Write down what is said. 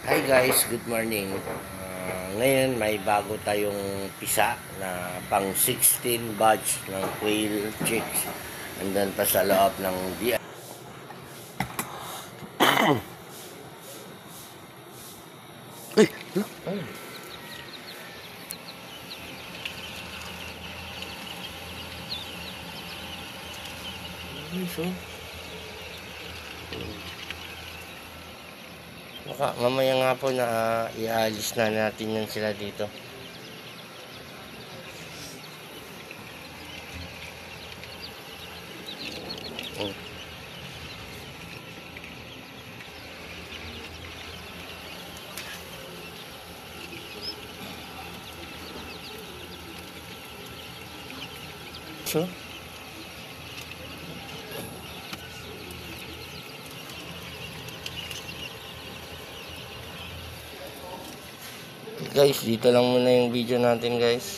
Hi guys, good morning. Ngayon may bago tayong pisa na pang 16 batch ng quail chicks. Andan pa sa loob ng BI. Ay! Ay! Baka mamaya nga po na ialis na natin yan sila dito. Oh. So, guys, dito lang muna yung video natin guys.